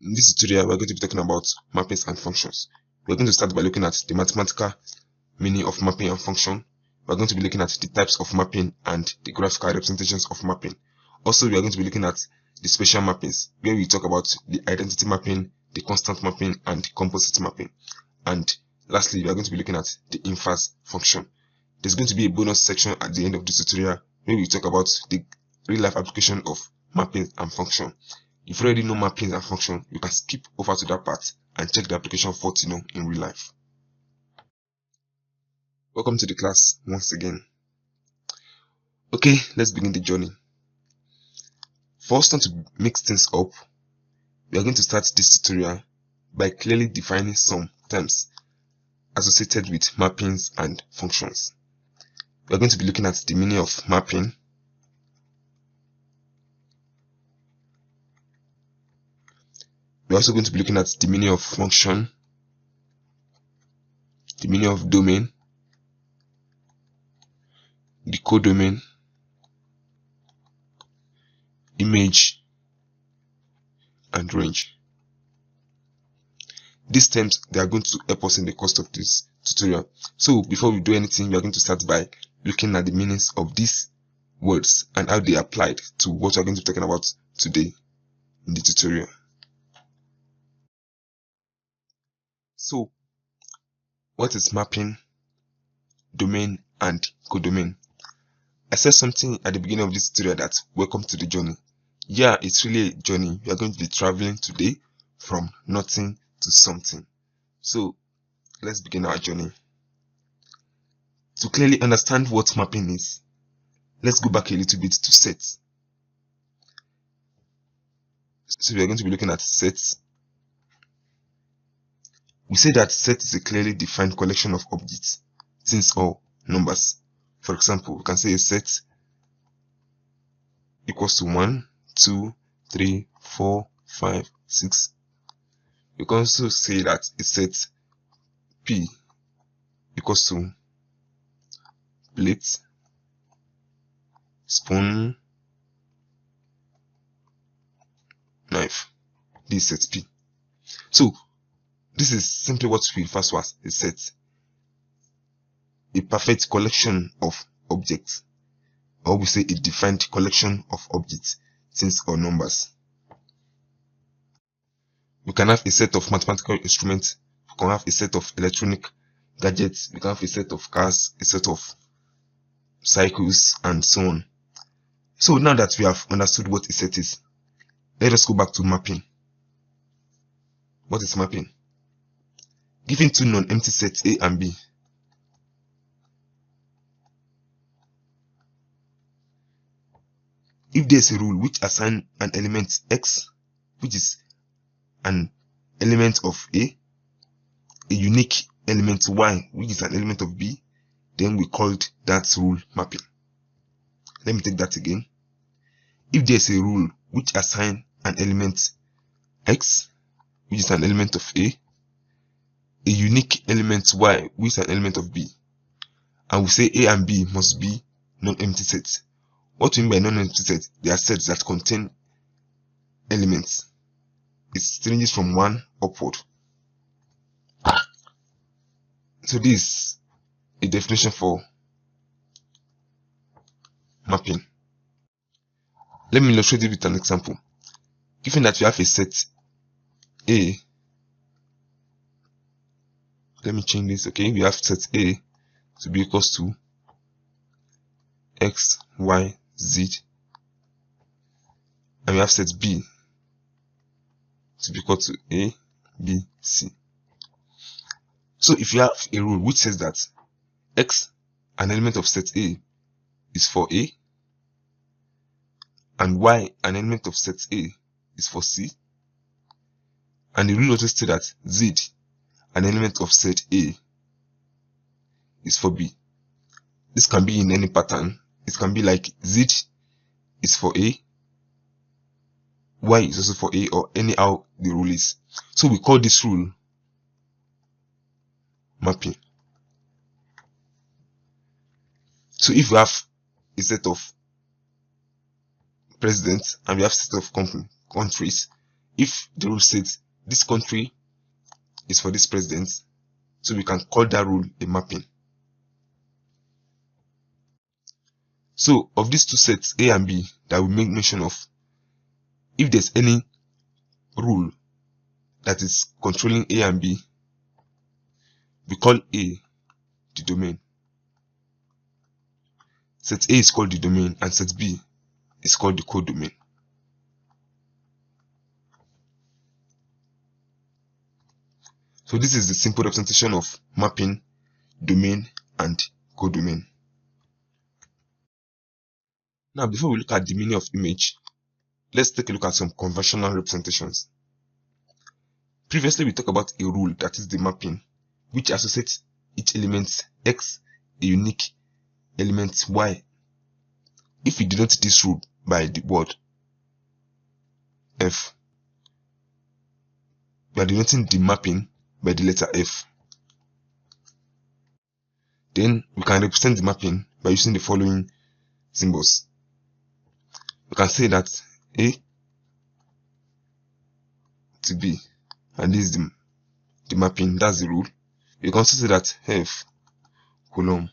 In this tutorial, we're going to be talking about mappings and functions. We're going to start by looking at the mathematical meaning of mapping and function. We're going to be looking at the types of mapping and the graphical representations of mapping. Also, we are going to be looking at the spatial mappings, where we talk about the identity mapping, the constant mapping, and the composite mapping. And lastly, we are going to be looking at the inverse function. There's going to be a bonus section at the end of this tutorial where we talk about the real-life application of mapping and function. If you already know mappings and function, you can skip over to that part and check the application for to know in real life. Welcome to the class once again. Okay, let's begin the journey. For us not to mix things up, we are going to start this tutorial by clearly defining some terms associated with mappings and functions. We are going to be looking at the meaning of mapping, we're also going to be looking at the meaning of function, the meaning of domain, the codomain, image, and range. These terms, they are going to help us in the course of this tutorial. So before we do anything, we are going to start by looking at the meanings of these words and how they applied to what we are going to be talking about today in the tutorial. So, what is mapping, domain, and codomain? I said something at the beginning of this tutorial that welcome to the journey. Yeah, it's really a journey. We are going to be traveling today from nothing to something. So, let's begin our journey. To clearly understand what mapping is, let's go back a little bit to sets. So, we are going to be looking at sets. We say that set is a clearly defined collection of objects, things, or numbers. For example, we can say a set equals to 1, 2, 3, 4, 5, 6. You can also say that a set P equals to plate, spoon, knife. This is set P. So, this is simply what we refer to as a set. A perfect collection of objects, or we say a defined collection of objects, things, or numbers. We can have a set of mathematical instruments, we can have a set of electronic gadgets, we can have a set of cars, a set of cycles, and so on. So now that we have understood what a set is, let us go back to mapping. What is mapping? Given two non-empty sets A and B, if there is a rule which assigns an element X, which is an element of A, a unique element Y, which is an element of B, then we called that rule mapping. Let me take that again. If there is a rule which assigns an element X, which is an element of A unique element Y, which is an element of B, and we say A and B must be non-empty sets. What we mean by non-empty sets? They are sets that contain elements. It ranges from 1 upward. So this is a definition for mapping. Let me illustrate it with an example. Given that we have a set A, let me change this, okay? We have set A to be equals to X, Y, Z, and we have set B to be equal to A, B, C. So if you have a rule which says that X, an element of set A, is for A, and Y, an element of set A, is for C, and the rule also states that Z, an element of set A, is for B. This can be in any pattern. It can be like Z is for A, Y is also for A, or anyhow the rule is. So we call this rule mapping. So if we have a set of presidents and we have a set of countries, if the rule says this country is for this president, so we can call that rule a mapping. So of these two sets, A and B, that we make mention of, if there's any rule that is controlling A and B, we call A the domain. Set A is called the domain and set B is called the codomain. So this is the simple representation of mapping, domain, and codomain. Now, before we look at the meaning of image, let's take a look at some conventional representations. Previously, we talked about a rule, that is the mapping, which associates each element X, a unique element Y. If we denote this rule by the word F, we are denoting the mapping by the letter F. Then we can represent the mapping by using the following symbols. We can say that A to B, and this is the mapping, that's the rule. You can also say that F column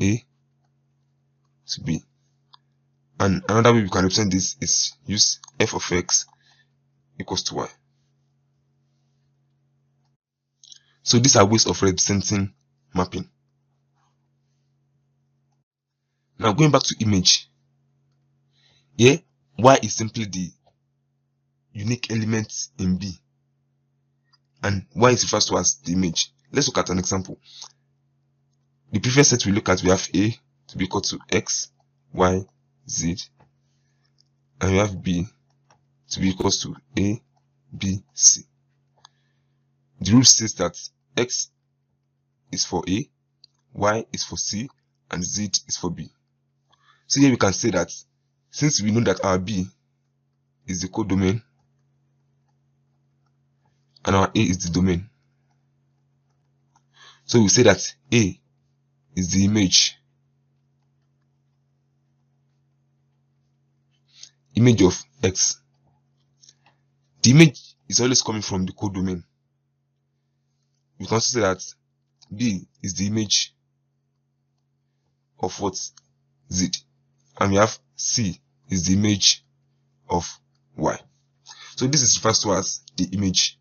A to B. And another way we can represent this is use F of X equals to Y. So these are ways of representing mapping. Now going back to image, here Y is simply the unique element in B, and Y is referred to as the image. Let's look at an example. The previous set we look at, we have A to be equal to X, Y, Z, and we have B to be equal to A, B, C. The rule says that X is for A, Y is for C, and Z is for B. So here we can say that since we know that our B is the codomain and our A is the domain, so we say that A is the image of X. The image is always coming from the codomain. We can also say that B is the image of what? Z. And we have C is the image of Y. So this is referred to as the image.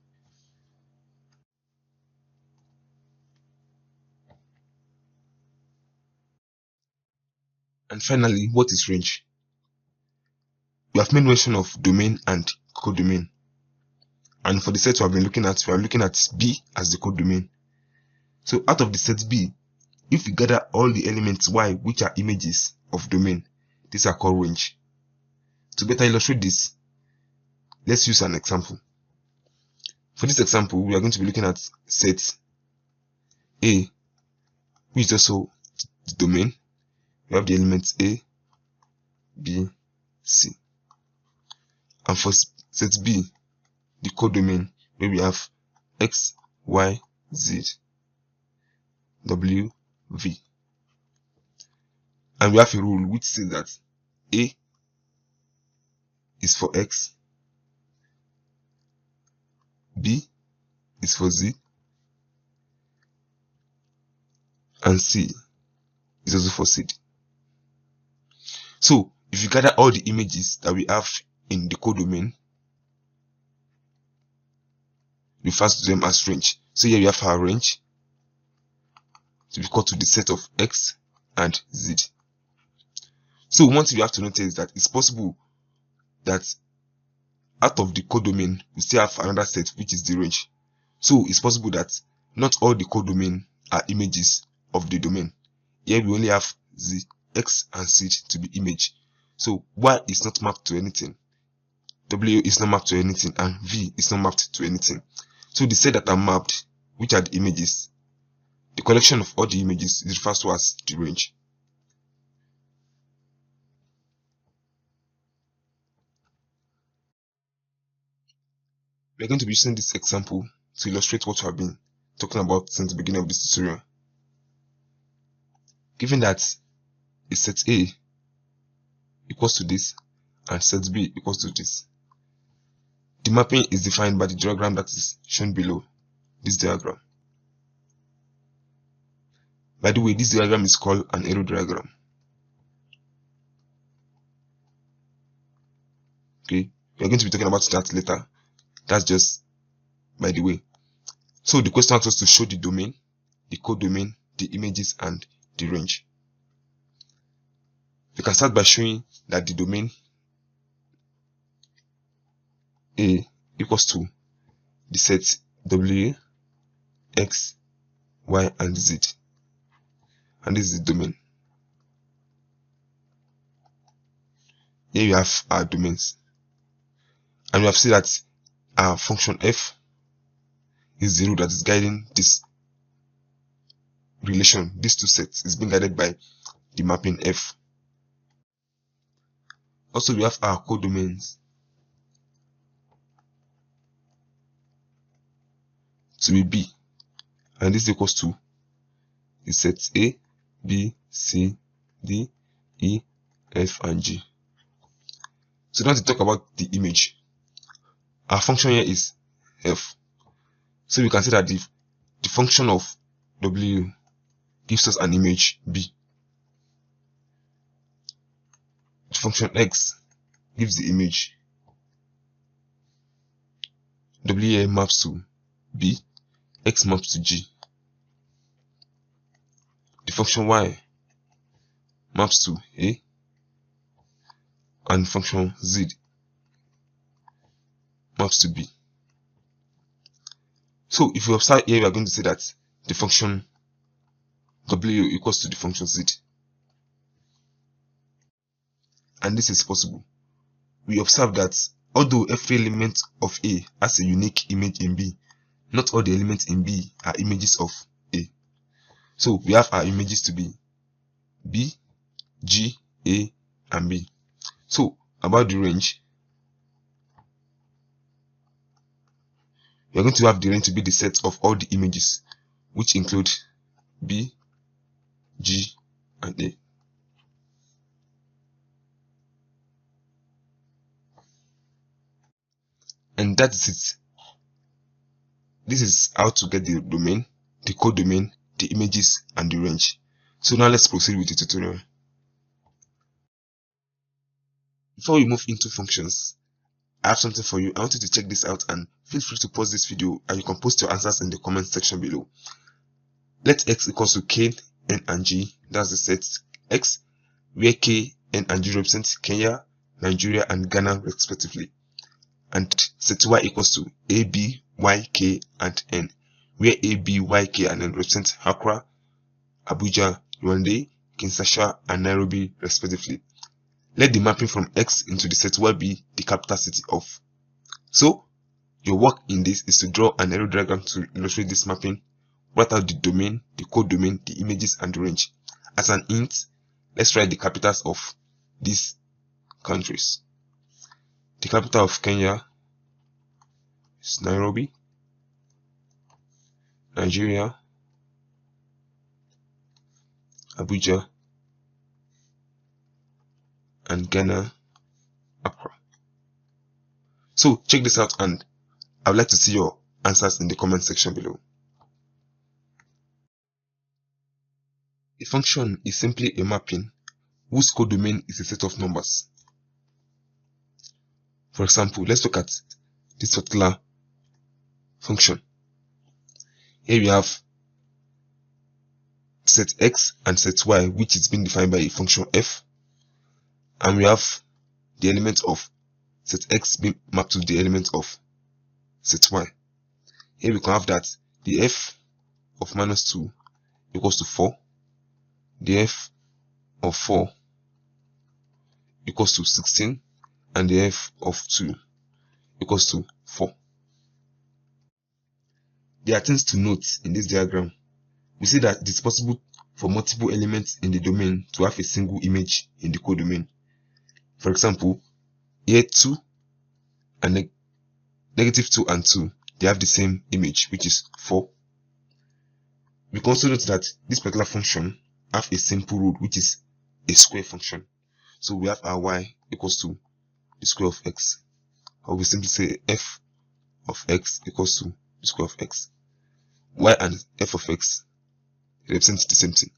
And finally, what is range? We have made mention of domain and codomain. And for the set we have been looking at, we are looking at B as the codomain. So out of the set B, if we gather all the elements Y which are images of domain, these are called range. To better illustrate this, let's use an example. For this example, we are going to be looking at set A, which is also the domain. We have the elements A, B, C. And for set B, the codomain, where we have X, Y, Z, W, V. And we have a rule which says that A is for X, B is for Z, and C is also for Z. So if you gather all the images that we have in the codomain, we refer to them as range. So here we have our range to be equal to the set of X and Z. So one thing you have to notice is that it's possible that out of the codomain we still have another set which is the range. So it's possible that not all the codomain are images of the domain. Here we only have Z, X and Z to be image. So Y is not mapped to anything, W is not mapped to anything, and V is not mapped to anything. So the set that are mapped, which are the images, the collection of all the images is referred to as the range. We are going to be using this example to illustrate what we have been talking about since the beginning of this tutorial. Given that a set A equals to this and set B equals to this, mapping is defined by the diagram that is shown below, this diagram. By the way, this diagram is called an arrow diagram. Okay, we are going to be talking about that later. That's just by the way. So the question asks us to show the domain, the codomain, the images, and the range. We can start by showing that the domain A equals to the set W, X, Y, and Z. And this is the domain. Here we have our domains. And we have seen that our function f is 0 that is guiding this relation. These two sets is being guided by the mapping f. Also, we have our codomains to be B, and this equals to the sets A, B, C, D, E, F, and G. So now to talk about the image, our function here is f. So we can say that the function of W gives us an image B. The function X gives the image W here maps to B, X maps to G. The function Y maps to A, and function Z maps to B. So if you observe here, we are going to say that the function W equals to the function Z. And this is possible. We observe that although every element of A has a unique image in B, not all the elements in B are images of A. So we have our images to be B, G, A, and B. So about the range, we are going to have the range to be the set of all the images, which include B, G, and A. And that is it. This is how to get the domain, the codomain, the images, and the range. So now let's proceed with the tutorial. Before we move into functions, I have something for you. I want you to check this out, and feel free to pause this video and you can post your answers in the comment section below. Let X equals to K, N, and G. That's the set X, where K, N, and G represent Kenya, Nigeria, and Ghana respectively. And set Y equals to A, B, Y, K, and N, where A, B, Y, K, and N represent Accra, Abuja, Rwanda, Kinshasa, and Nairobi respectively. Let the mapping from X into the set Y be the capital city of. So your work in this is to draw an arrow diagram to illustrate this mapping, write out the domain, the codomain, the images, and the range. As an hint, let's write the capitals of these countries. The capital of Kenya is Nairobi. Nigeria, Abuja, and Ghana, Accra. So check this out, and I would like to see your answers in the comment section below. A function is simply a mapping whose codomain is a set of numbers. For example, let's look at this particular function. Here we have set X and set Y, which is being defined by a function f, and we have the element of set X being mapped to the element of set Y. Here we can have that the f of -2 equals to 4, the f of 4 equals to 16, and the f of 2 equals to 4. There are things to note in this diagram. We see that it is possible for multiple elements in the domain to have a single image in the codomain. For example, here 2 and -2 and 2, they have the same image, which is 4. We can also note that this particular function have a simple root, which is a square function. So we have our y equals to the square of x, or we simply say f of x equals to the square of x. Y and f of x represent the same thing.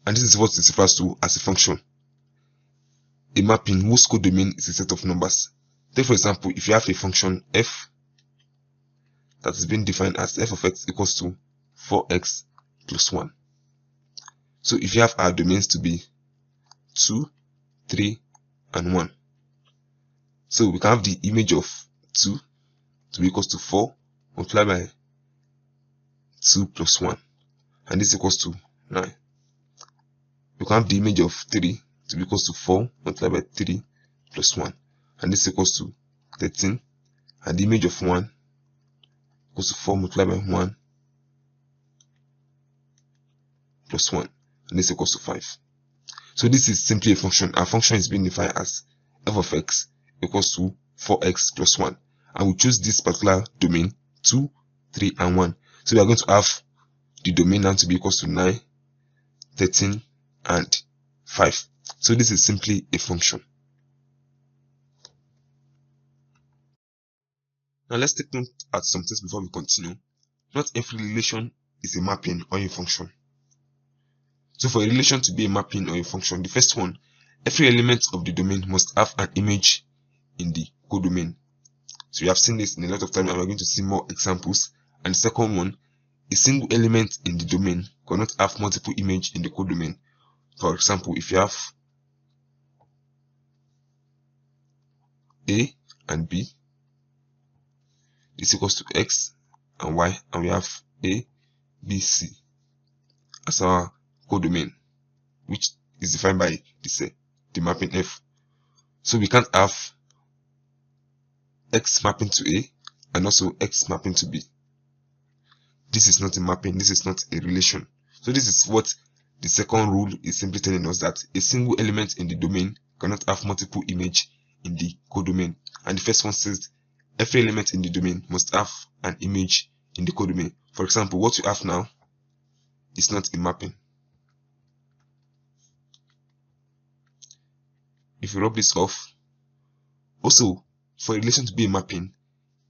And this is what it refers to as a function. A mapping whose codomain is a set of numbers. Take for example, if you have a function f that is being defined as f of x equals to 4x plus 1. So if you have our domains to be 2, 3, and 1. So we can have the image of 2 to be equals to 4 multiplied by 2 plus 1. And this equals to 9. We can have the image of 3 to be equals to 4 multiplied by 3 plus 1. And this equals to 13. And the image of 1 equals to 4 multiplied by 1 plus 1. And this equals to 5. So this is simply a function. Our function is being defined as f of x equals to 4x plus 1. And we choose this particular domain 2, 3, and 1. So we are going to have the domain now to be equals to 9, 13, and 5. So this is simply a function. Now let's take note at some things before we continue. Not every relation is a mapping or a function. So for a relation to be a mapping or a function, the first one, every element of the domain must have an image in the codomain. So we have seen this in a lot of time and we're going to see more examples. And the second one, a single element in the domain cannot have multiple images in the codomain. For example, if you have A and B, this equals to X and Y, and we have A, B, C as our codomain, which is defined by the mapping F. So we can't have X mapping to A and also X mapping to B. This is not a mapping, this is not a relation. So this is what the second rule is simply telling us, that a single element in the domain cannot have multiple images in the codomain. And the first one says every element in the domain must have an image in the codomain. For example, what you have now is not a mapping. If you rub this off, also for a relation to be a mapping,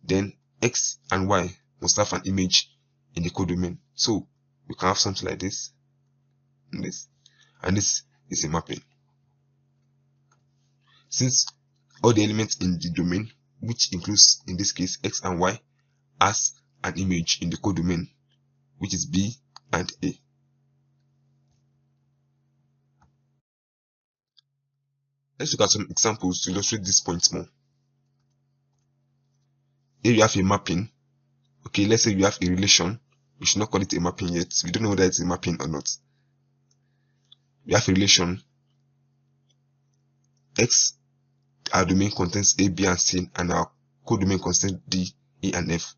then X and Y must have an image in the codomain. So we can have something like this and this, and this is a mapping. Since all the elements in the domain, which includes in this case X and Y, has an image in the codomain, which is B and A. Let's look at some examples to illustrate this point more. Here you have a mapping. Okay, let's say you have a relation. We should not call it a mapping yet. We don't know whether it's a mapping or not. We have a relation X, our domain contains A, B, and C, and our codomain contains D, E, and F.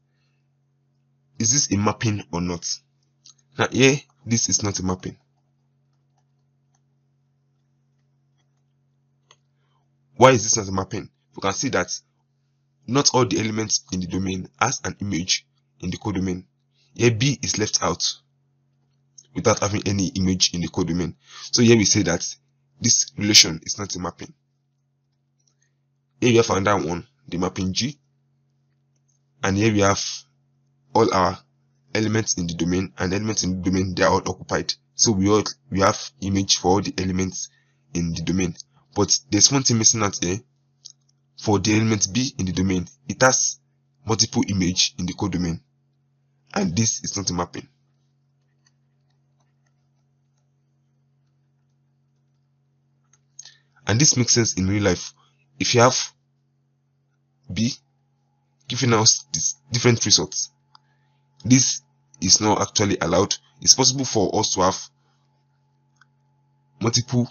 Is this a mapping or not? Now here, this is not a mapping. Why is this not a mapping? You can see that not all the elements in the domain has an image in the codomain. Here B is left out without having any image in the codomain. So here we say that this relation is not a mapping. Here we have another one, the mapping G, and here we have all our elements in the domain, and elements in the domain, they are all occupied. So we have image for all the elements in the domain. But there's one thing missing out here. For the element B in the domain, it has multiple image in the codomain, and this is not a mapping. And this makes sense in real life. If you have B giving us these different results, this is not actually allowed. It's possible for us to have multiple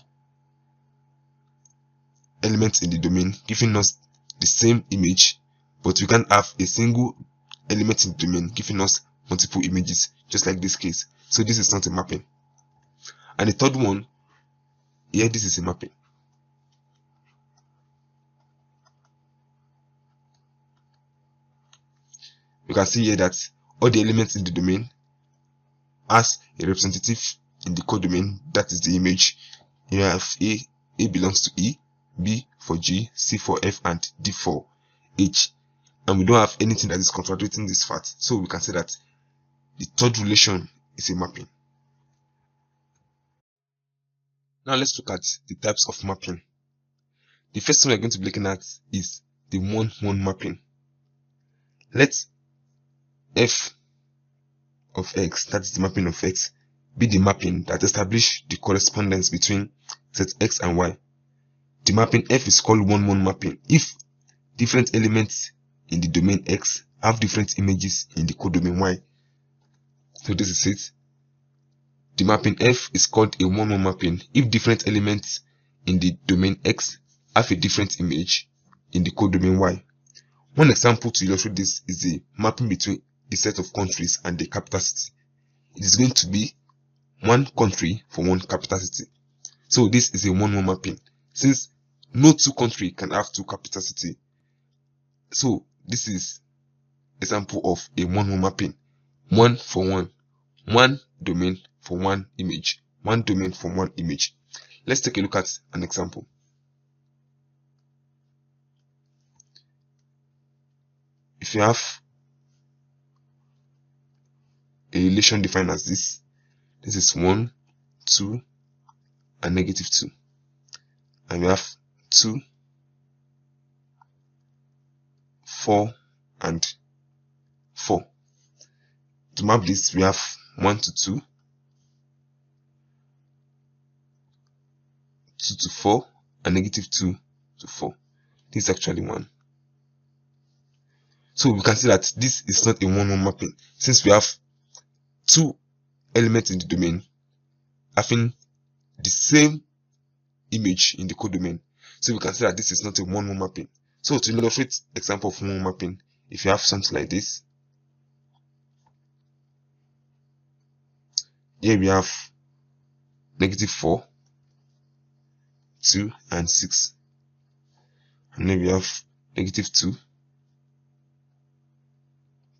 elements in the domain giving us the same image, but we can't have a single element in the domain giving us multiple images, just like this case. So this is not a mapping. And the third one, here this is a mapping. You can see here that all the elements in the domain has a representative in the codomain, that is the image. You have A belongs to E, B for G, C for F, and D for H, and we don't have anything that is contradicting this fact. So we can say that the third relation is a mapping. Now let's look at the types of mapping. The first one we're going to be looking at is the 1-1 mapping. Let f of x, that is the mapping of x, be the mapping that establishes the correspondence between set x and y. The mapping f is called 1-1 mapping if different elements in the domain x have different images in the codomain y. So this is it. The mapping f is called a 1-1 mapping if different elements in the domain x have a different image in the codomain y. One example to illustrate this is the mapping between a set of countries and the capital city. It is going to be one country for one capital city. So this is a 1-1 mapping since no two countries can have two capital cities. So this is example of a 1-1 mapping. One for one. One domain for one image. One domain for one image. Let's take a look at an example. If you have a relation defined as this is 1, 2, and -2. And we have 2, 4, and 4. To map this, we have 1 to 2, 2 to 4, and -2 to 4. This is actually 1. So we can see that this is not a 1-1 mapping since we have two elements in the domain having the same image in the codomain. So we can say that this is not a 1-1 mapping. So to illustrate example of 1-1 mapping, if you have something like this, here we have -4, 2, and 6, and then we have -2,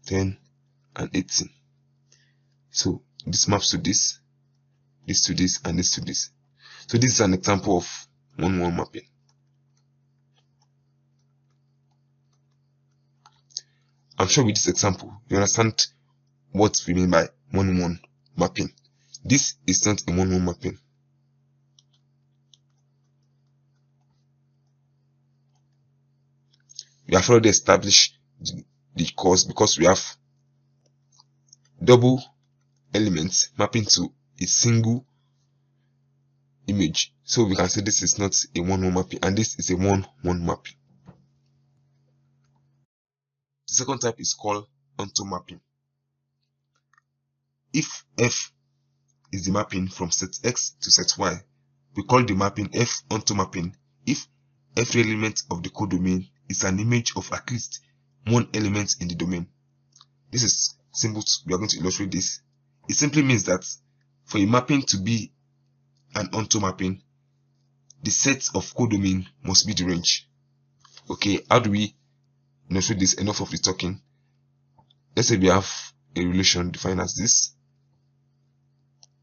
10, and 18. So this maps to this, this to this, and this to this. So this is an example of 1-1 mapping. I'm sure with this example, you understand what we mean by 1-1 mapping. This is not a 1-1 mapping. We have already established the cause because we have double elements mapping to a single image. So we can say this is not a 1-1 mapping and this is a 1-1 mapping. The second type is called onto mapping. If f is the mapping from set x to set y, we call the mapping f onto mapping if every element of the codomain is an image of at least one element in the domain. This is simple. We are going to illustrate this. It simply means that for a mapping to be an onto mapping, the set of codomain must be the range. Okay, how do we illustrate this? Enough of the talking. Let's say we have a relation defined as this.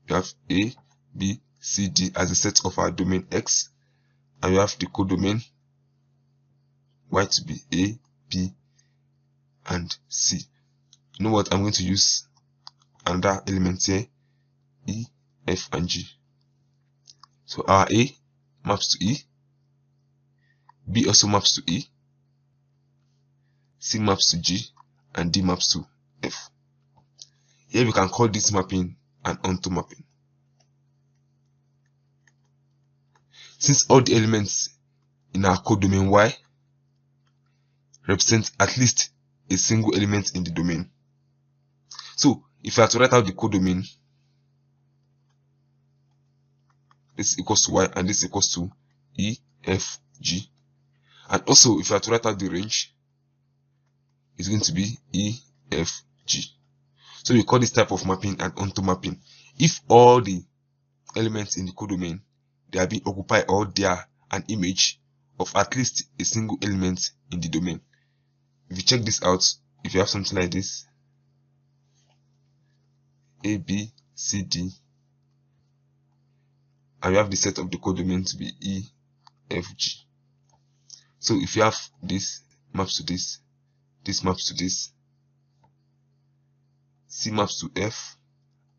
We have A, B, C, D as the set of our domain X, and we have the codomain Y to be A, B, and C. You know what? I'm going to use another element here, E, F, and G. So our A maps to E, B also maps to E, C maps to G, and D maps to F. Here we can call this mapping an onto mapping. Since all the elements in our codomain Y represent at least a single element in the domain. So if I have to write out the codomain, this equals to Y and this equals to E, F, G. And also if I have to write out the range, it's going to be E, F, G. So we call this type of mapping an onto mapping if all the elements in the codomain, they are being occupied or they are an image of at least a single element in the domain. If you check this out, if you have something like this, A, B, C, D, and we have the set of the codomain to be E, F, G. So if you have this, maps to this maps to this, C maps to F,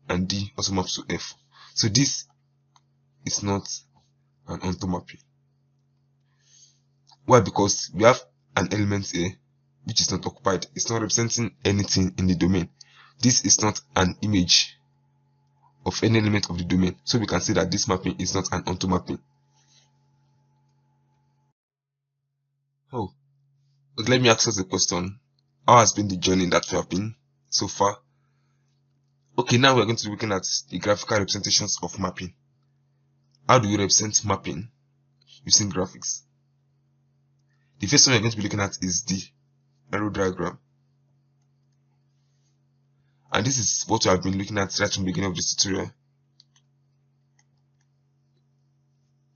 and D also maps to F. So this is not an onto mapping. Why? Because we have an element here which is not occupied. It's not representing anything in the domain. This is not an image of any element of the domain. So we can say that this mapping is not an onto mapping. Oh, but let me ask us a question. How has been the journey that we have been so far? Okay, now we're going to be looking at the graphical representations of mapping. How do you represent mapping using graphics? The first one we're going to be looking at is the arrow diagram. And this is what we have been looking at right from the beginning of this tutorial.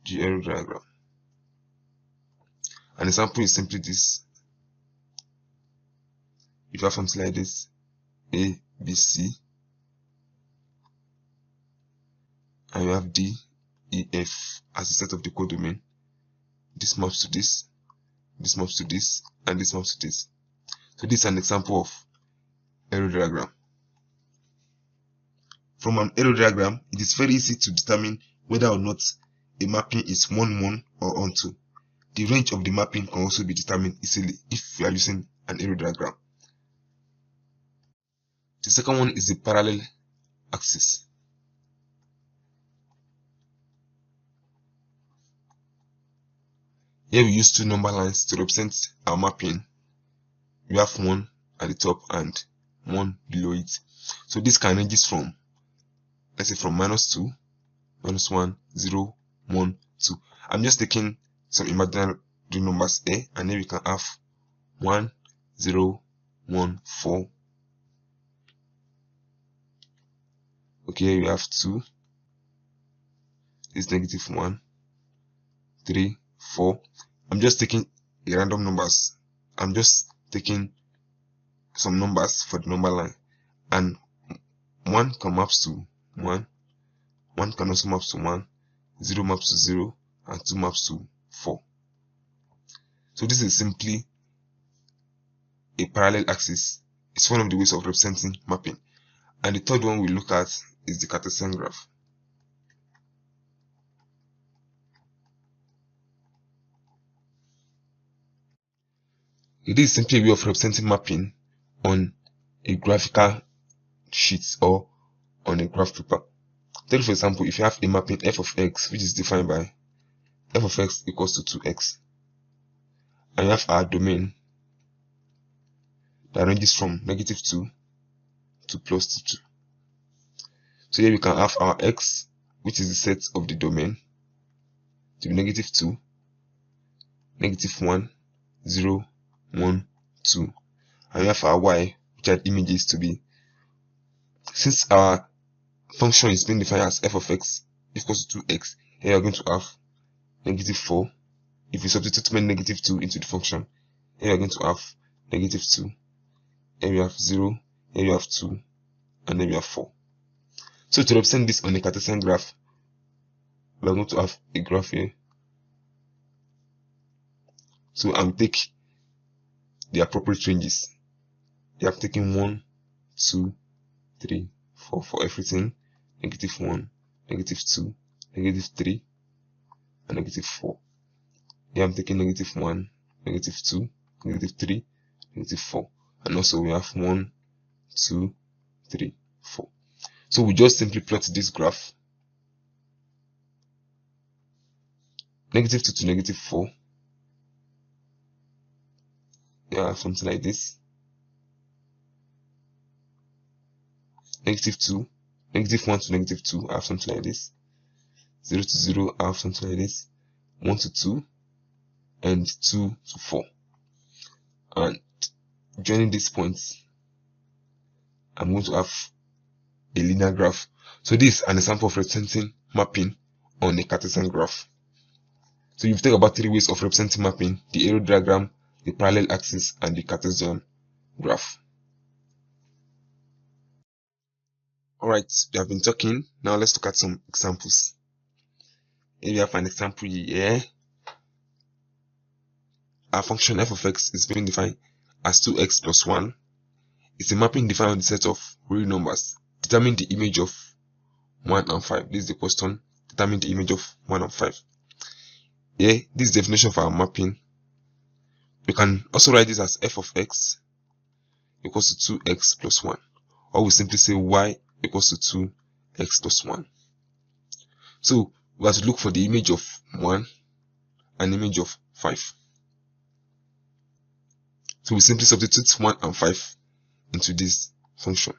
The arrow diagram. An example is simply this. If you have something like this, A, B, C, and you have D, E, F as a set of the codomain, this maps to this maps to this, and this maps to this. So this is an example of arrow diagram. From an arrow diagram, it is very easy to determine whether or not a mapping is one or onto. The range of the mapping can also be determined easily if you are using an arrow diagram. The second one is the parallel axis. Here we use two number lines to represent our mapping. We have one at the top and one below it. So this can range from, let's say, from -2, -1, 0, 1, 2. I'm just taking some imaginary numbers here, and then we can have 1, 0, 1, 4. Okay, here we have 2. This is -1, 3, 4. I'm just taking a random numbers. I'm just taking some numbers for the number line, and 1 can maps to 1, 1 can also maps to 1, 0 maps to 0, and 2 maps to 4. So this is simply a parallel axis. It's one of the ways of representing mapping. And the third one we look at is the Cartesian graph. It is simply a way of representing mapping on a graphical sheet or on a graph paper. Take for example, if you have a mapping f of x, which is defined by f of x equals to 2x, and you have our domain that ranges from -2 to +2. So here we can have our x, which is the set of the domain, to be -2, -1, 0, 1, 2, and we have our y, which are images to be, since our function is being defined as f of x equals to 2x, here we are going to have -4. If we substitute -2 into the function, here we are going to have -2, here we have 0, here we have 2, and then we have 4. So to represent this on a Cartesian graph, we are going to have a graph here. So I will take the appropriate ranges. You have taken 1, 2, 3, 4 for everything. -1, -2, -3, and -4. Here I'm taking -1, -2, -3, -4. And also we have 1, 2, 3, 4. So we just simply plot this graph. -2 to -4. Yeah, something like this. -2, -1 to -2, I have something like this. 0 to 0, I have something like this. 1 to 2, and 2 to 4. And joining these points, I'm going to have a linear graph. So this is an example of representing mapping on a Cartesian graph. So you've talked about 3 ways of representing mapping: the arrow diagram, the parallel axis, and the Cartesian graph. Alright, we have been talking. Now let's look at some examples. Here we have an example here. our function f of x is being defined as 2x plus 1. It's a mapping defined on the set of real numbers. Determine the image of 1 and 5. This is the question. Determine the image of 1 and 5. Here, this is the definition of our mapping. We can also write this as f of x equals to 2x plus 1. Or we simply say y equals to 2x plus 1. So, we have to look for the image of 1 and image of 5. So, we simply substitute 1 and 5 into this function.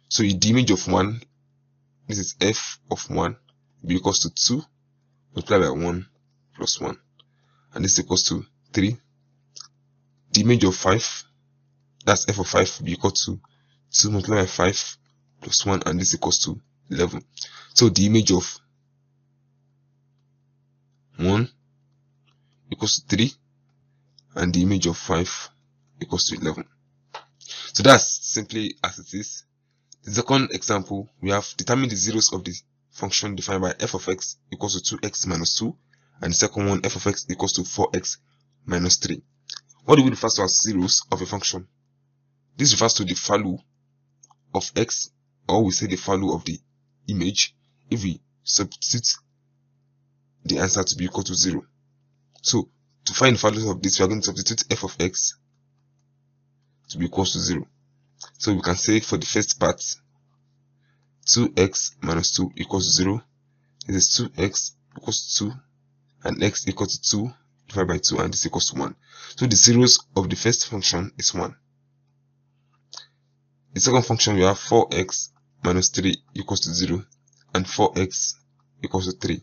So, the image of 1, this is f of 1, will be equals to 2 multiplied by 1 plus 1. And this is equals to 3. The image of 5, that's f of 5, will be equal to 2 multiplied by 5 plus 1, and this equals to 11. So the image of 1 equals to 3, and the image of 5 equals to 11. So that's simply as it is. The second example, we have determined the zeros of the function defined by f of x equals to 2x minus 2, and the second one, f of x equals to 4x minus 3. What do we refer to as zeros of a function? This refers to the value of x, or we say the value of the image, if we substitute the answer to be equal to 0. So, to find the value of this, we are going to substitute f of x to be equal to 0. So, we can say for the first part, 2x minus 2 equals to 0. This is 2x equals to 2, and x equals to 2 divided by 2, and this equals to 1. So, the zeros of the first function is 1. The second function, we have 4x minus 3 equals to 0, and 4x equals to 3,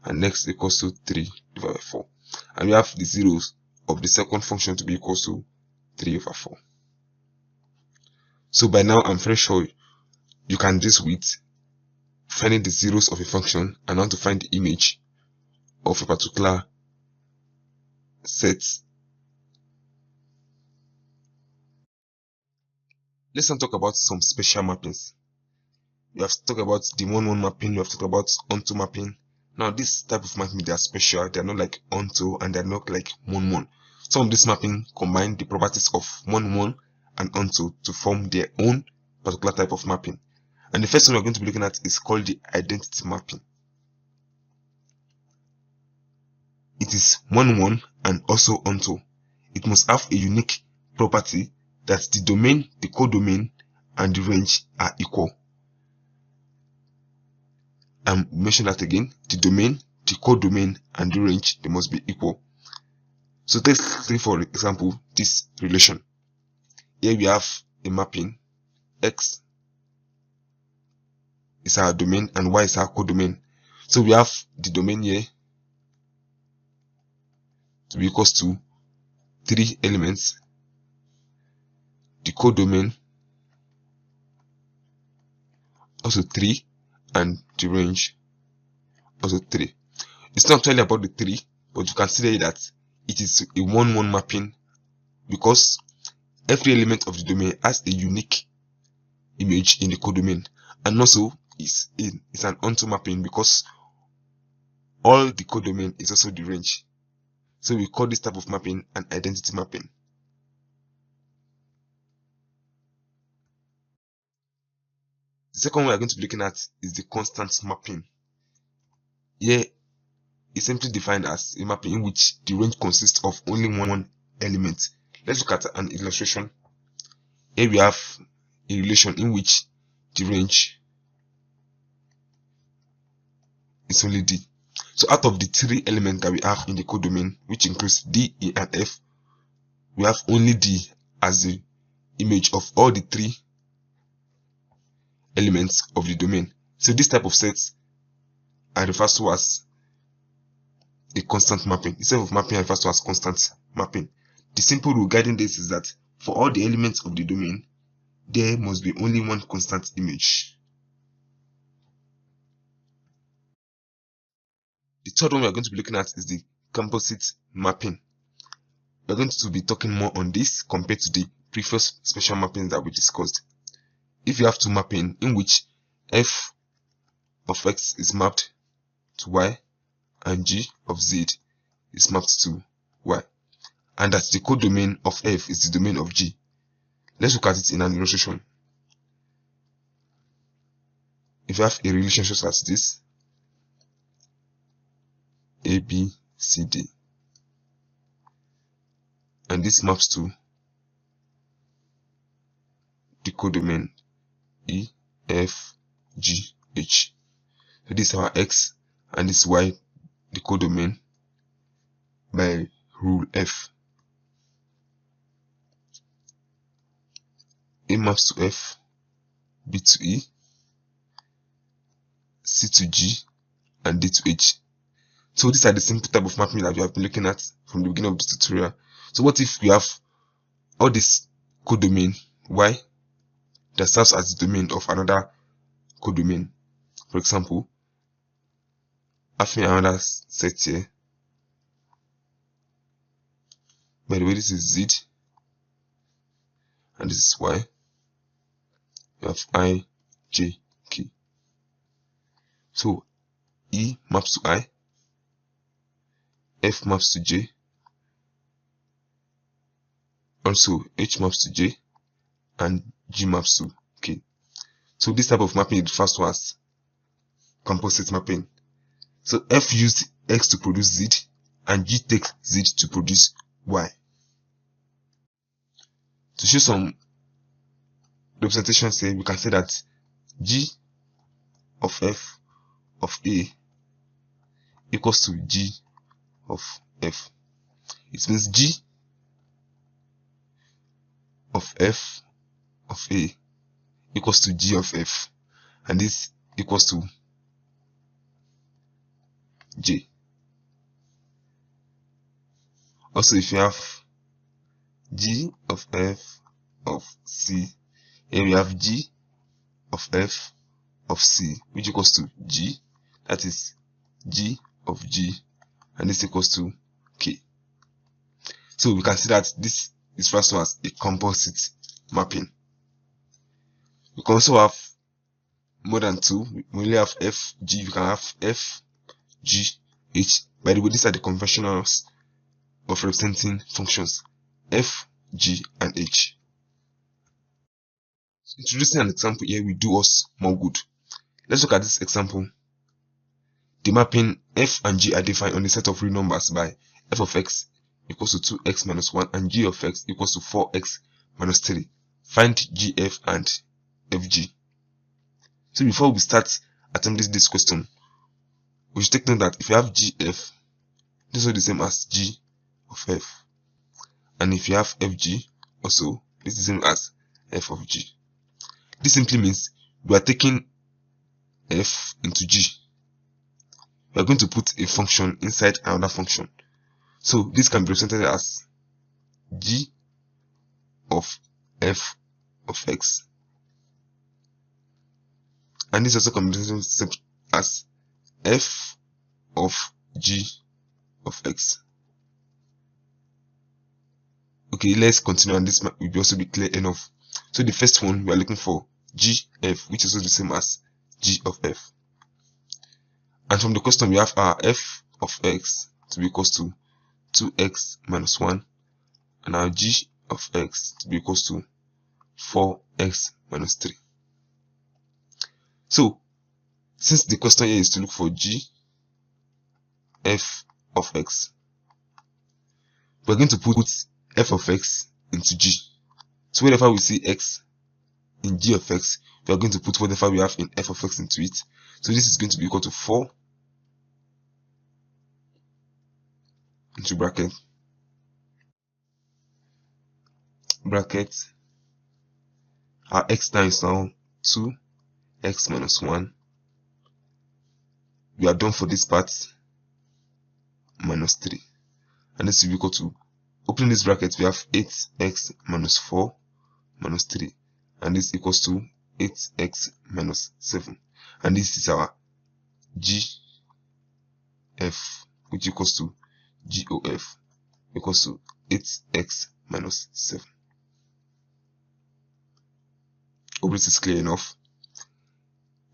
and x equals to 3 divided by 4. And we have the zeros of the second function to be equals to 3 over 4. So by now, I'm very sure you can do this with finding the zeros of a function and how to find the image of a particular set. Let's now talk about some special mappings. We have talked about the 1-1 mapping, we have talked about onto mapping. Now this type of mapping, they are special, they are not like onto, and they are not like 1-1. Some of this mapping combine the properties of 1-1 and onto to form their own particular type of mapping. And the first one we're going to be looking at is called the identity mapping. It is 1-1 and also onto. It must have a unique property that the domain, the codomain, and the range are equal. Mention that again. The domain, the codomain, and the range, they must be equal. So let's take, for example, this relation. Here we have a mapping. X is our domain and Y is our codomain. So we have the domain here to be equals to 3 elements. The codomain also 3, and the range also 3. It's not actually about the 3, but you can see that it is a 1-1 mapping because every element of the domain has a unique image in the codomain, and also it's an onto mapping because all the codomain is also the range. So we call this type of mapping an identity mapping. The second one we are going to be looking at is the constant mapping. Here, it's simply defined as a mapping in which the range consists of only one element. Let's look at an illustration. Here we have a relation in which the range is only D. So out of the 3 elements that we have in the codomain, which includes D, E, and F, we have only D as the image of all the 3 elements of the domain. So this type of sets are referred to as a constant mapping. This type of mapping are referred to as constant mapping. The simple rule guiding this is that for all the elements of the domain, there must be only one constant image. The third one we are going to be looking at is the composite mapping. We are going to be talking more on this compared to the previous special mappings that we discussed. If you have 2 mapping in which f of x is mapped to y and g of z, is mapped to y, and that the codomain of f is the domain of G. Let's look at it in an illustration. If you have a relationship as this, A, B, C, D, and this maps to the codomain E, F, G, H. So this is our X and this Y, the codomain by rule F. A maps to F, B to E, C to G, and D to H. So these are the simple type of mapping that we have been looking at from the beginning of the tutorial. So what if we have all this codomain Y that serves as the domain of another codomain? For example, having another set here. By the way, this is Z and this is Y. We have I, J, K. So E maps to I, F maps to J, also H maps to J, and G maps to K. So this type of mapping is referred to as composite mapping. So F used X to produce Z, and G takes Z to produce Y. To show some representations here, we can say that G of F of A equals to G of F. It means G of F of A equals to G of F, and this equals to J. Also, if you have G of F of C, here we have G of F of C, which equals to G, that is G of G, and this equals to K. So we can see that this is referred to as a composite mapping. We can also have more than two. We only have F, G, we can have F, G, H. By the way, these are the conventionals of representing functions F, G, and H. So introducing an example here will do us more good. Let's look at this example. The mapping F and G are defined on a set of real numbers by f of x equals to 2x minus 1 and g of x equals to 4x minus 3. Find GF and FG. So before we start attempting this question, we should take note that if you have GF, this is the same as G of F. And if you have FG, also, this is the same as F of G. This simply means we are taking F into G. We are going to put a function inside another function. So this can be represented as G of F of X. And this also can be represented as F of G of X. Okay, let's continue, and this will also be clear enough. So the first one, we are looking for GF, which is also the same as G of F. And from the question, we have our F of X to be equals to 2x minus 1, and our G of X to be equals to 4x minus 3. So, since the question here is to look for G F of X, we're going to put F of X into G. So whenever we see X in G of X, we are going to put whatever we have in F of X into it. So this is going to be equal to 4 into bracket our X now is now 2x minus 1. We are done for this part, minus 3. And this will be equal to, opening this bracket, we have 8x minus 4 minus 3. And this equals to 8x minus 7. And this is our GF, which equals to GOF, equals to 8x minus 7. Hope this is clear enough.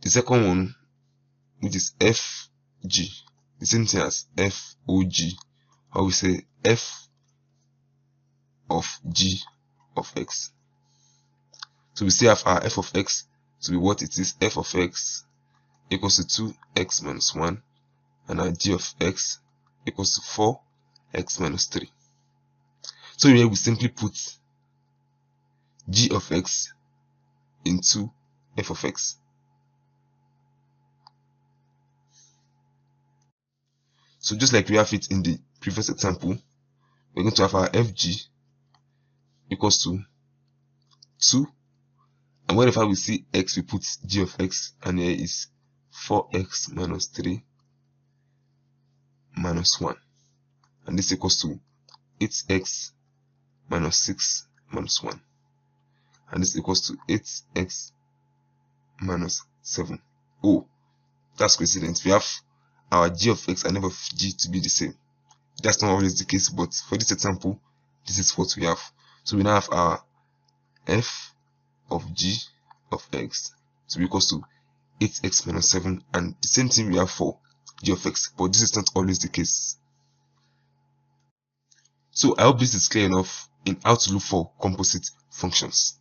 The second one, which is FG, the same thing as FOG or we say f of g of x. So we still have our f of x to be what it is, f of x equals to 2x minus 1, and our g of x equals to 4x minus 3. So here we simply put g of x into f of x. So just like we have it in the previous example, we're going to have our fg equals to 2, and whenever we see x, we put g of x, and here is 4x minus 3 minus 1, and this equals to 8x minus 6 minus 1, and this equals to 8x minus 7. Oh, that's coincidence. We have our g of x and f of g to be the same. That's not always the case, but for this example, this is what we have. So we now have our f of g of x to be equals to 8x minus 7, and the same thing we have for g of x, but this is not always the case. So I hope this is clear enough in how to look for composite functions.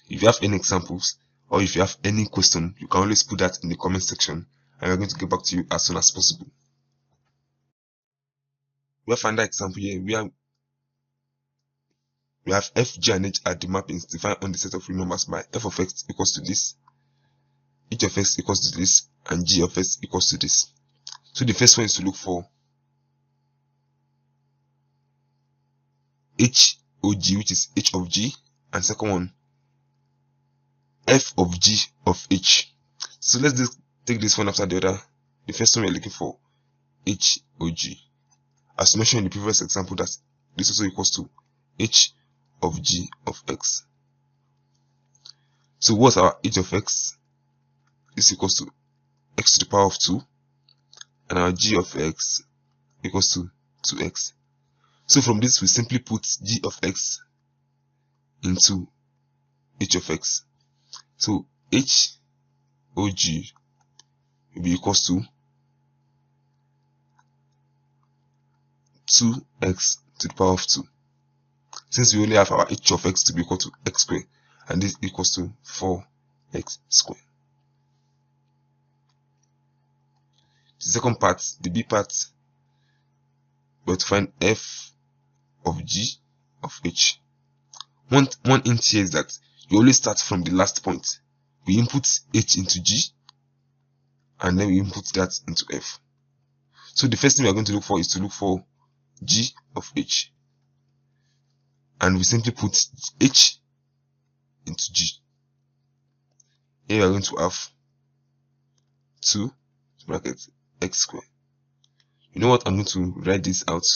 If you have any examples, or if you have any question, you can always put that in the comment section, and we're going to get back to you as soon as possible. We have another example here. We have f, g, and h are the mappings defined on the set of real numbers by f of x equals to this, h of x equals to this, and g of x equals to this. So the first one is to look for h o g, which is h of g, and second one f of g of h. So let's just take this one after the other. The first one we're looking for h o g. As mentioned in the previous example, that this also equals to h of g of x. So what's our h of x? This equals to x to the power of 2, and our g of x equals to 2x. So from this we simply put g of x into h of x. So h o g will be equals to 2x to the power of 2, since we only have our h of x to be equal to x squared, and this equals to 4x squared. The second part, the b part, we have to find f of g of h. One hint here is that you always start from the last point. We input h into g, and then we input that into f. So the first thing we are going to look for is to look for g of h, and we simply put h into g. Here we are going to have 2 bracket x squared. You know what? I'm going to write this out.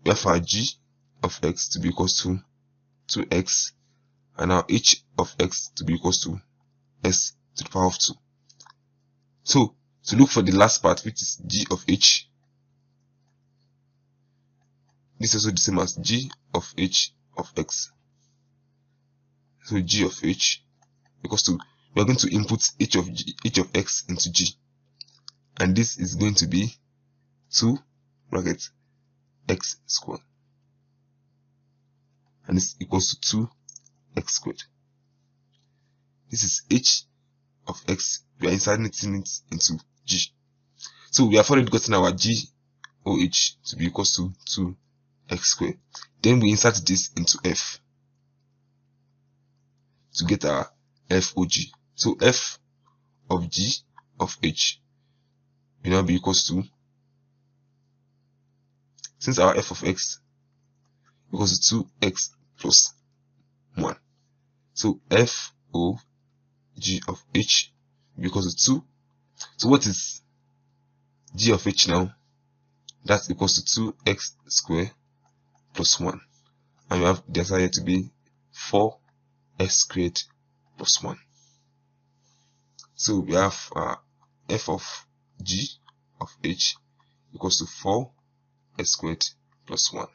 We have our g of x to be equals to 2x, and our h of x to be equals to s to the power of 2. So to look for the last part, which is g of h, this is also the same as g of h of x. So g of h equals to, we are going to input h of x into g, and this is going to be 2 bracket x squared, and this equals to 2x squared. This is h of x. We are inserting it into g. So we have already gotten our g o h to be equals to 2x squared. Then we insert this into f to get our f o g. So f of g of h will now be equals to, since our f of x equals to 2x plus 1, so f o g of h equals to 2. So what is g of h now? That equals to 2x squared plus 1, and we have the answer here to be 4x squared plus 1. So we have f of g of h equals to 4x squared plus 1.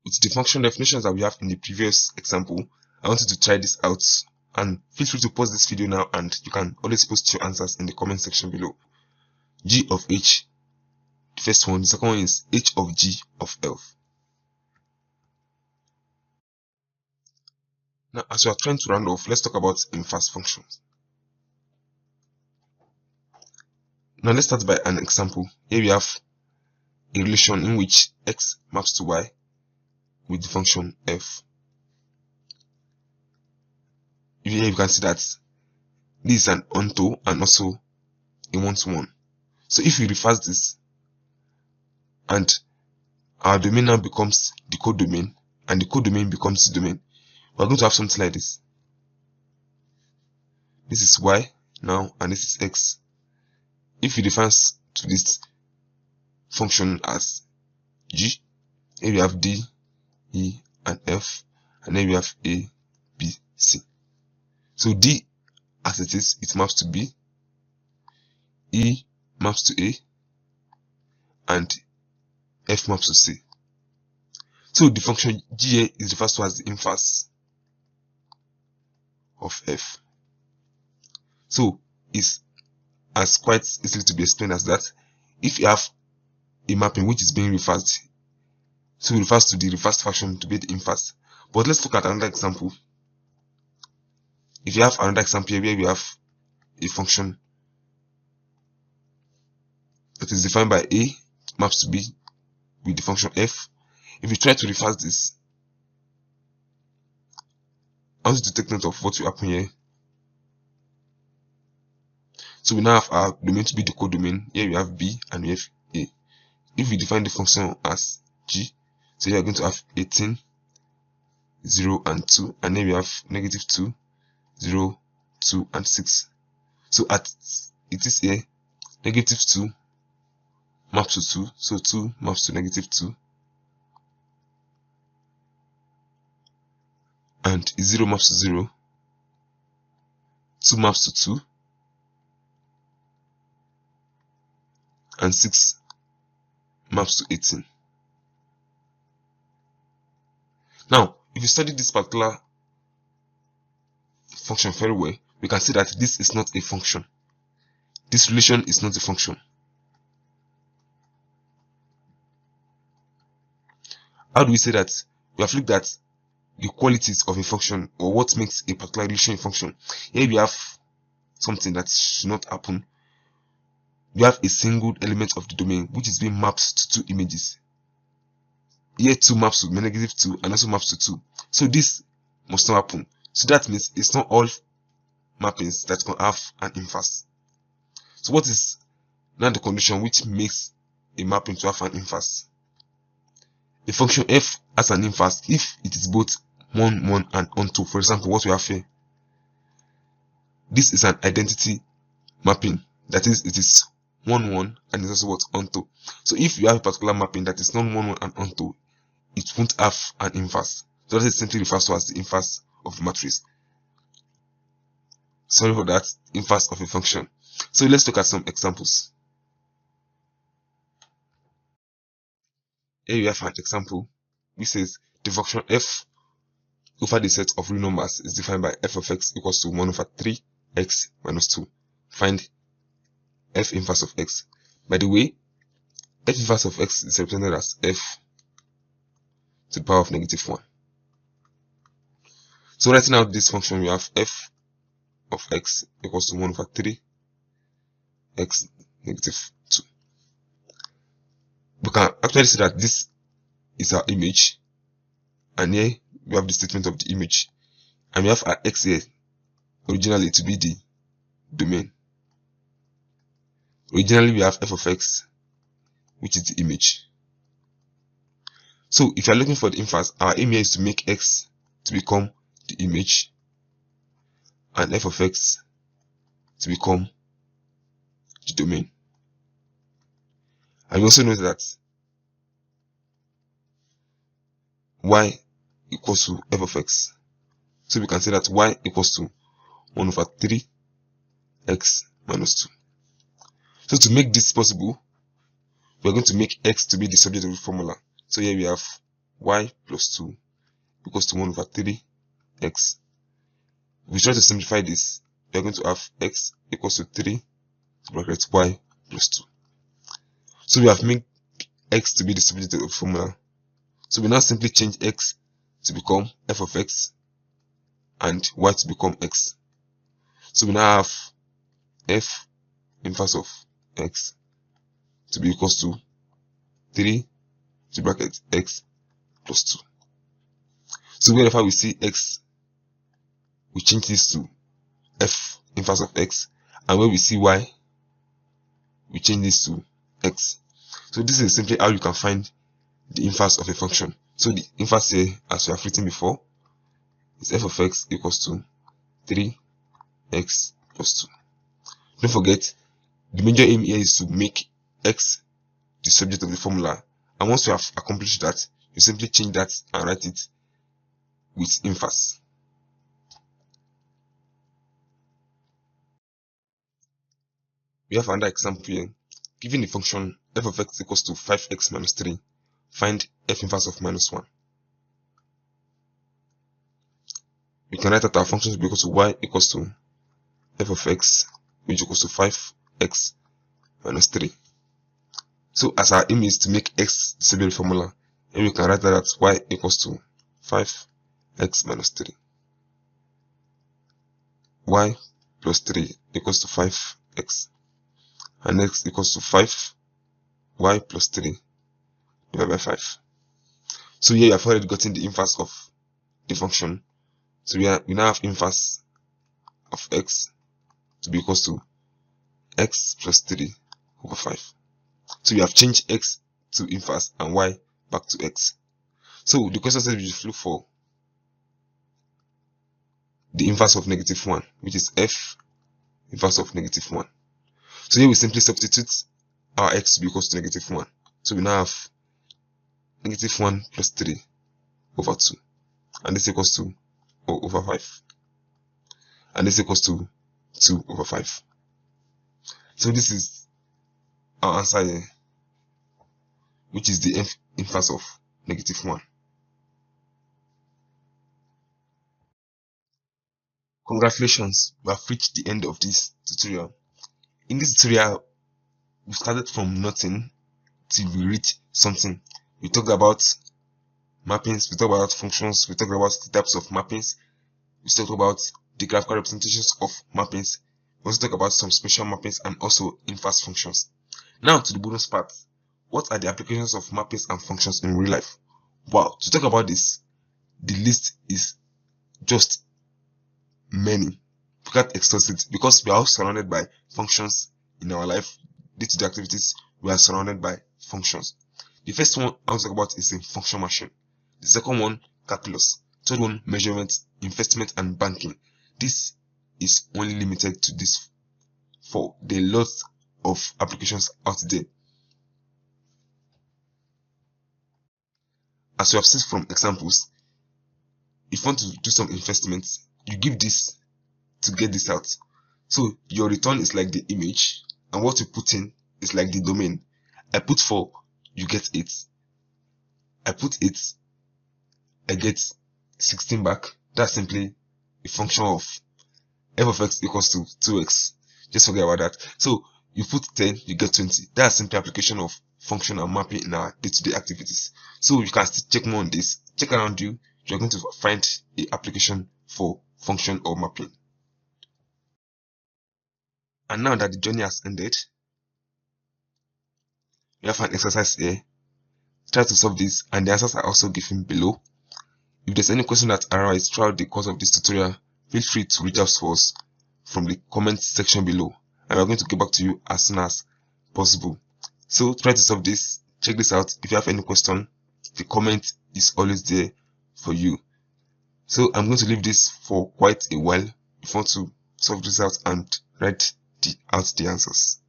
With the function definitions that we have in the previous example, I want you to try this out And feel free to pause this video now, and you can always post your answers in the comment section below. G of H, the first one. The second one is H of G of F. Now, as we are trying to round off, let's talk about inverse functions. Now, let's start by an example. Here we have a relation in which x maps to y with the function f. Here you can see that this is an onto and also a one-to-one. So if we reverse this, and our domain now becomes the codomain, and the codomain becomes the domain, we're going to have something like this. This is y now, and this is x. If we reference to this function as g, here we have d, e, and f, and then we have a, b, c. So d, as it is, it maps to b, e maps to a, and f maps to c. So the function g here is referred to as the inverse of f. So it's as quite easily to be explained as that. If you have a mapping which is being reversed, so it refers to the reversed function to be the inverse. But let's look at another example. If you have another example here where we have a function that is defined by a maps to b with the function f. If you try to reverse this, I want you to take note of what will happen here. So we now have our domain to be the codomain. Here we have b and we have a. If we define the function as g, so we are going to have 18, 0, and 2, and then we have -2, 0, 2, and 6. So at it is here, -2 maps to 2, so 2 maps to -2, and 0 maps to 0, 2 maps to 2, and 6 maps to 18. Now, if you study this particular function very well, we can see that this is not a function. This relation is not a function. How do we say that? We have looked at the qualities of a function, or what makes a particular relation a function. Here we have something that should not happen. We have a single element of the domain which is being mapped to 2 images. Here 2 maps to -2 and also maps to 2. So this must not happen. So that means it's not all mappings that can have an inverse. So what is now the condition which makes a mapping to have an inverse? The function f has an inverse if it is both 1, 1, and onto. For example, what we have here. This is an identity mapping. That is, it is 1, 1, and it's also what? Onto. So if you have a particular mapping that is not 1, 1, and onto, it won't have an inverse. So that is simply refers to as the inverse of the matrix. Sorry for that, inverse of a function. So let's look at some examples. Here we have an example which says the function f over the set of real numbers is defined by f of x equals to 1/3 x minus 2. Find f inverse of x. By the way, f inverse of x is represented as f to the power of -1. So writing out this function, we have f of x equals to 1/3 x -2. We can actually see that this is our image, and here we have the statement of the image, and we have our x here originally to be the domain. Originally we have f of x, which is the image. So if you are looking for the inverse, our aim here is to make x to become the image and f of x to become the domain. And we also know that y equals to f of x. So we can say that y equals to 1/3 x minus 2. So to make this possible, we are going to make x to be the subject of the formula. So here we have y plus 2 equals to 1/3 x If we try to simplify this, we are going to have x equals to 3 bracket y plus 2. So we have made x to be the subject of the formula. So we now simply change x to become f of x and y to become x. So we now have f inverse of x to be equals to 3 to bracket x plus 2. So wherever we see x, we change this to f inverse of x, and where we see y, we change this to x. So this is simply how you can find the inverse of a function. So the inverse here, as we have written before, is f of x equals to 3x plus 2. Don't forget, the major aim here is to make x the subject of the formula, and once you have accomplished that, you simply change that and write it with inverse. We have another example here. Given the function f of x equals to 5x minus 3, find f inverse of minus 1. We can write that our function will be equal to y equals to f of x, which equals to 5x minus 3. So as our aim is to make x the subject of the formula, and we can write that as y equals to 5x minus 3. Y plus 3 equals to 5x. And x equals to 5y plus 3 divided by 5. So here you have already gotten the inverse of the function. So we now have inverse of x to be equals to x plus 3 over 5. So we have changed x to inverse and y back to x. So the question says we should look for the inverse of -1, which is f inverse of -1. So here we simply substitute our x to be equals to -1. So we now have -1 plus 3 over 2. And this equals to 4 over 5. And this equals to 2 over 5. So this is our answer here, which is the f inverse of -1. Congratulations, we have reached the end of this tutorial. In this tutorial, we started from nothing till we reach something. We talked about mappings, we talked about functions, we talked about the types of mappings, we talked about the graphical representations of mappings, we also talked about some special mappings and also inverse functions. Now to the bonus part. What are the applications of mappings and functions in real life? Wow, to talk about this, the list is just many. We can't exhaust it because we are all surrounded by functions in our life. Day-to-day activities, we are surrounded by functions. The first one I want to talk about is a function machine. The second one, calculus. Third one, measurement, investment, and banking. This is only limited to this 4. There are lots of applications out there. As we have seen from examples, if you want to do some investments, you give this to get this out. So your return is like the image, and what you put in is like the domain. I put 4, you get 8. I put 8, I get 16 back. That's simply a function of f of x equals to 2x. Just forget about that. So you put 10, you get 20. That's simply application of function and mapping in our day-to-day activities. So you can still check more on this. Check around you. You're going to find the application for function or mapping. And now that the journey has ended, we have an exercise here. Try to solve this, and the answers are also given below. If there's any question that arises throughout the course of this tutorial, feel free to reach out to us from the comment section below, and we're going to get back to you as soon as possible. So try to solve this. Check this out. If you have any question, the comment is always there for you. So I'm going to leave this for quite a while if you want to solve this out and write out the answers.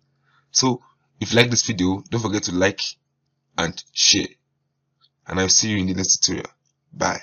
So if you like this video, don't forget to like and share, and I'll see you in the next tutorial. Bye.